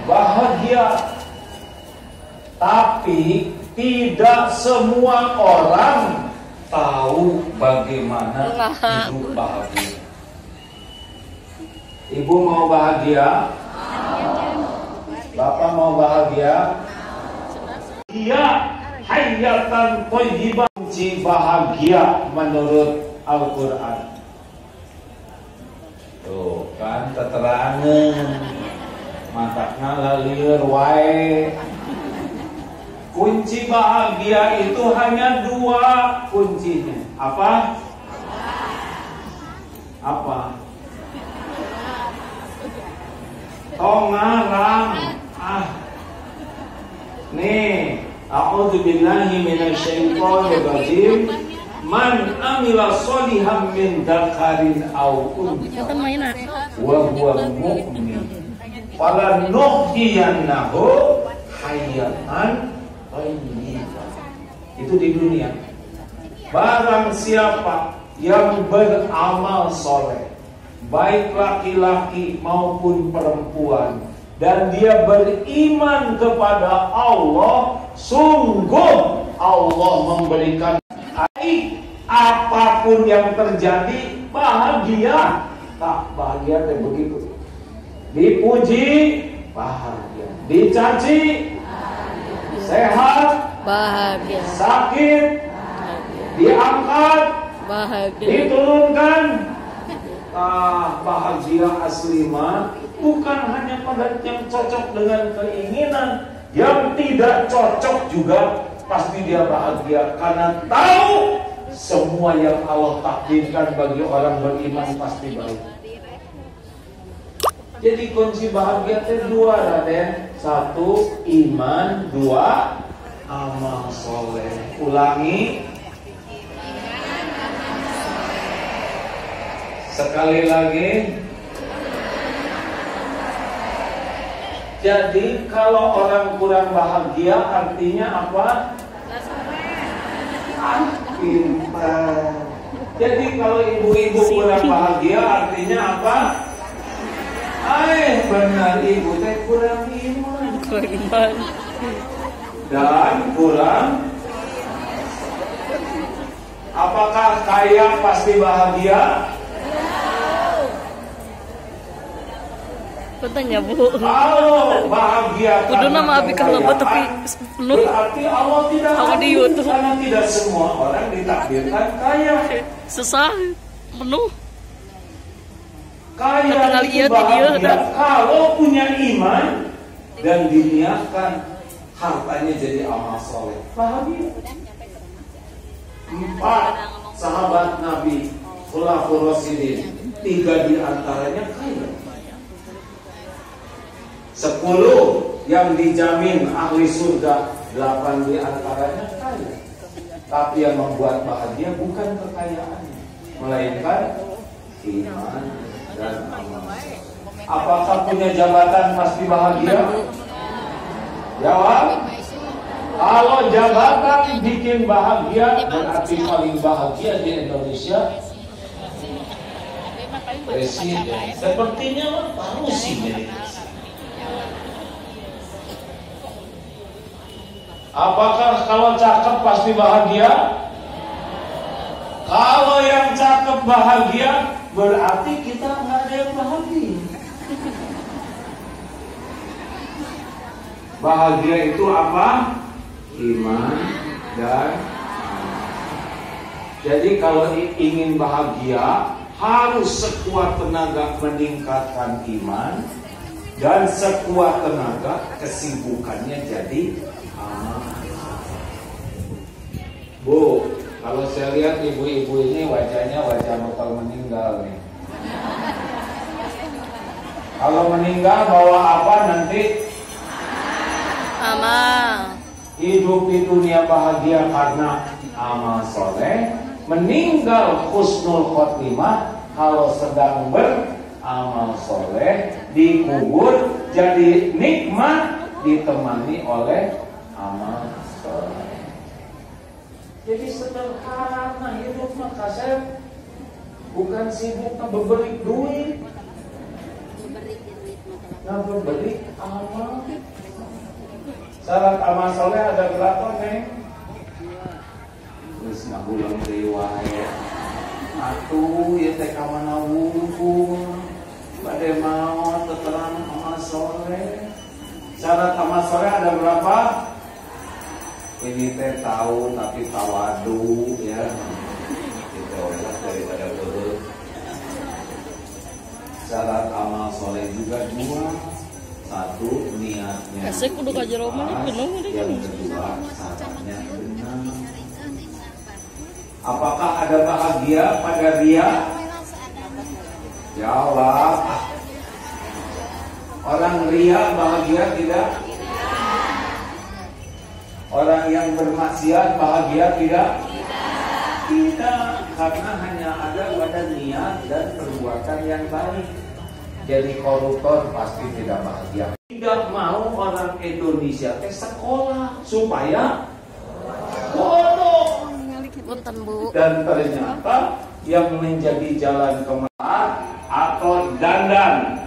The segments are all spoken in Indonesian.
bahagia. Tapi tidak semua orang tahu bagaimana hidup bahagia. Ibu mau bahagia? Bapak mau bahagia? Iya, hayatan thayyibah, kunci bahagia menurut Al-Quran. Tuh kan keterangan matakna lalir wae. Kunci bahagia itu hanya dua kuncinya. Apa? Apa? Ngarang. Nih, a'udzubillahi minasyaitonir rajim. Man amila sholihan min dzakarin aw untha wa huwa mu'min falanuhyiyannahu hayatan thayyibah. Itu di dunia. Barang siapa yang beramal soleh, baik laki-laki maupun perempuan, dan dia beriman kepada Allah, sungguh Allah memberikan apapun yang terjadi bahagia. Tak bahagia kayak begitu. Dipuji bahagia, dicaci bahagia, sehat bahagia, sakit bahagia, diangkat bahagia, diturunkan bahagia asli mah bukan hanya pada yang cocok dengan keinginan, yang tidak cocok juga pasti dia bahagia karena tahu semua yang Allah takdirkan bagi orang beriman pasti baik. Jadi kunci bahagia itu dua, Raden. Satu, iman. Dua, amal soleh. Ulangi. Sekali lagi. Jadi kalau orang kurang bahagia artinya apa? Pintar. Jadi kalau ibu-ibu kurang bahagia artinya apa? Benar, ibu teh kurang iman dan kurang. Apakah kaya pasti bahagia? Tanya Bu. Kalau bahagia kuduna mah abi kalebet tapi penuh. Berarti Allah tidak adil karena tidak semua orang ditakdirkan kaya. Susah penuh. Kaya itu bahagia kalau punya iman dan diniatkan hartanya jadi amal soleh. Bahagia. 4 sahabat Nabi Khulafaur Rasyidin, 3 diantaranya kaya. 10 yang dijamin ahli surga, 8 diantaranya kaya. Tapi yang membuat bahagia bukan kekayaannya, melainkan iman dan amal. Apakah punya jabatan pasti bahagia? Jawab. Kalau jabatan bikin bahagia, berarti paling bahagia di Indonesia presiden. Sepertinya harus sih. Apakah kalau cakep pasti bahagia? Kalau yang cakep bahagia, berarti kita nggak ada yang bahagia. Bahagia itu apa? Iman dan jadi kalau ingin bahagia harus sekuat tenaga meningkatkan iman dan sekuat tenaga kesibukannya jadi amal. Bu, kalau saya lihat ibu-ibu ini wajahnya wajah bakal meninggal nih. Kalau meninggal bawa apa nanti? Amal. Hidup di dunia bahagia karena amal soleh, meninggal husnul khotimah kalau sedang beramal soleh, dikubur jadi nikmat ditemani oleh amal soleh. Jadi sederhana hidup mah Kasep, bukan sibuk ngebeberik duit, ngebeberik amal. Syarat amal soleh ada berapa, Neng? Terus ngabulang riwayat. Atuh, ya teh kamana wuku. Bade mau teteran amal soleh. Syarat amal soleh ada berapa? Ini teh tahu tapi tawadu ya. Kita olah daripada berut. Syarat amal soleh juga dua. Satu, niatnya. Asik kudu ka jero mah penuh deui. Yang kedua, syaratnya benar. Apakah ada bahagia pada dia? Jawab. Orang ria bahagia tidak? Orang yang bermaksiat bahagia tidak? Tidak, karena hanya ada pada niat dan perbuatan yang baik. Jadi koruptor pasti tidak bahagia. Tidak mau orang Indonesia sekolah supaya bodoh. Punten, Bu. Dan ternyata yang menjadi jalan kemana atau dandan.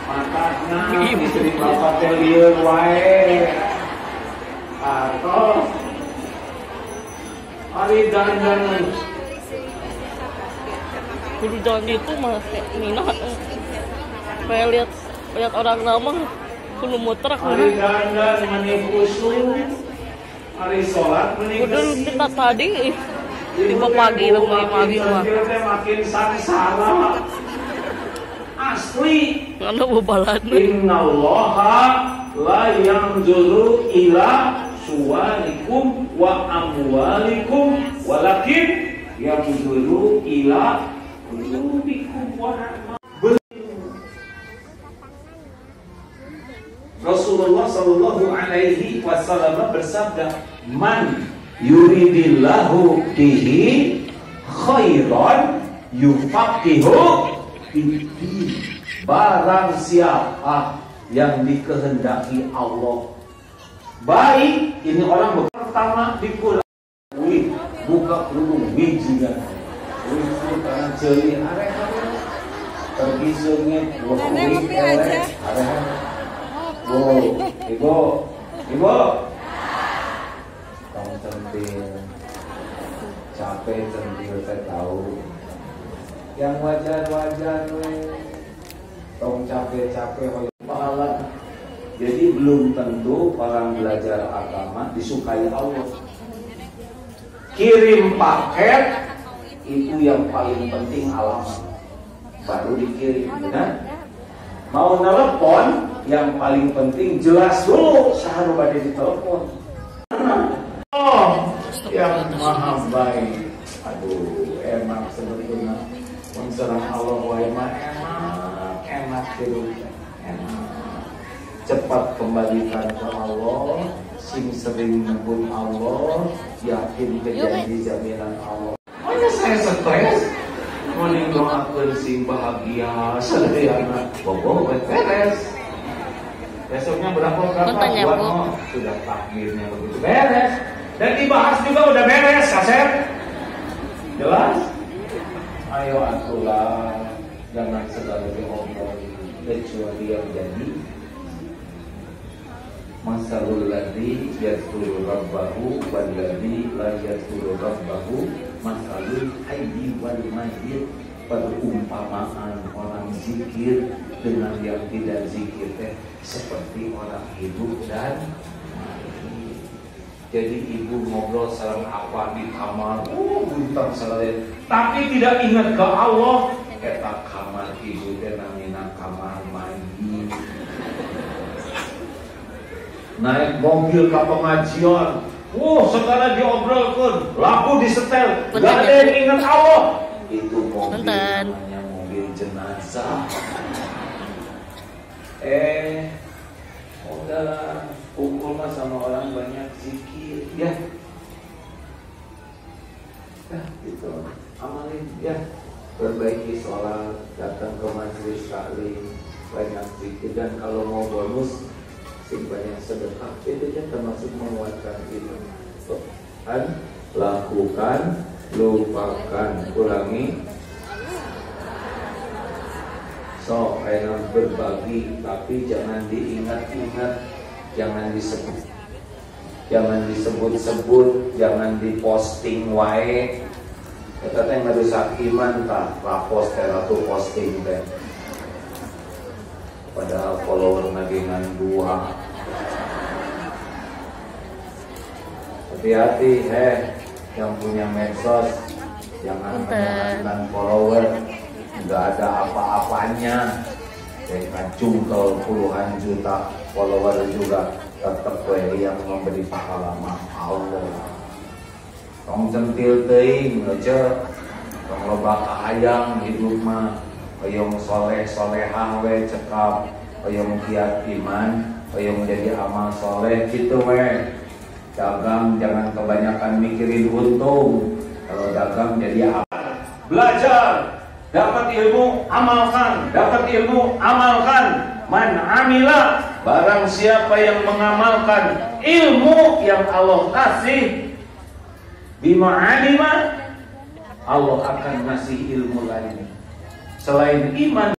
Makanya istri bapak telieur wae atau hari dandan. Kudu jangan gitu mah Nina. Kayak lihat orang lama kudu muter Hari dandan menipusu. Hari sholat kudu menikasi. kita tadi tiba pagi pagi mah. Makin sangsara. Asli. Karena bebalan. Innallaha la yanzuru ila suwarikum wa amwalikum walakin yanzuru ila qulubikum wa Rasulullah sallallahu alaihi wasallam bersabda, "Man yuridillahu bihi khairan yufaqihu fiddin." Barang siapa yang dikehendaki Allah baik, ini orang pertama di pulau buka kerudung juga karena jeli areh pergi sengit ngopi aja ibu kamu centil capek centil saya tahu yang wajar tong capek-capek pahala. Jadi belum tentu orang belajar agama disukai Allah. Kirim paket itu yang paling penting alamat baru dikirim, kan? Mau telepon yang paling penting jelas dulu saharu bade ditelepon. Oh, yang maha baik. Aduh, enak sebetulnya. Menserang Allah wa enak hidupnya, enak. Cepat kembalikan ke Allah, sing sering nyebut Allah, yakin ke janji jaminan Allah. Mana saya stres? Mending doakan sing bahagia, sederhana, bobo beres. Besoknya berapa buat mau sudah takdirnya begitu beres. Dan dibahas juga udah beres, kaset. Jelas? Ayo atulah, jangan segala diomongin kecuali yang jadi. Masalul ladzi yadhkuru rabbahu wal ladzi la yadhkuru rabbahu masalul hayyi wal mayyit. Perumpamaan orang zikir dengan yang tidak zikir seperti orang hidup dan mati. Jadi ibu ngobrol sareng apa di kamar, buntar saleh, tapi tidak ingat ke Allah. Eta kamar ibu teh namina kamar mandi. Naik mobil ke pengajian, sekarang diobrolkan, laku disetel, gak ada yang ingat Allah. Itu mobil namanya mobil jenazah. Udahlah, kumpul mah sama orang banyak zikir, ya. Gitu, amalin, ya. Perbaiki sholat, datang ke majelis taklim, banyak zikir, dan kalau mau bonus banyak sedekah, itu kan termasuk menguatkan iman. Kan lakukan, lupakan, ulangi. So, ayo berbagi, tapi jangan diingat-ingat, jangan disebut-sebut, jangan diposting wae. Kita teh ngerusak iman tah, lapos teh ratu posting teh. Padahal follower nagingan 2. Hati-hati, yang punya medsos, jangan menyenangkan follower, nggak ada apa-apanya. Kacung kalau puluhan juta follower juga tetap yang memberi pahala mah Allah. Tong centil teuing aja, tong loba kahayang hidup mah, hoyong soleh-solehah we cekap, hoyong giat iman, hoyong jadi amal soleh gitu we. Dagang jangan kebanyakan mikirin untung. Kalau dagang jadi apa? Belajar, dapat ilmu, amalkan. Dapat ilmu, amalkan. Man amila, barang siapa yang mengamalkan ilmu yang Allah kasih, bima alima, Allah akan ngasih ilmu lain selain iman.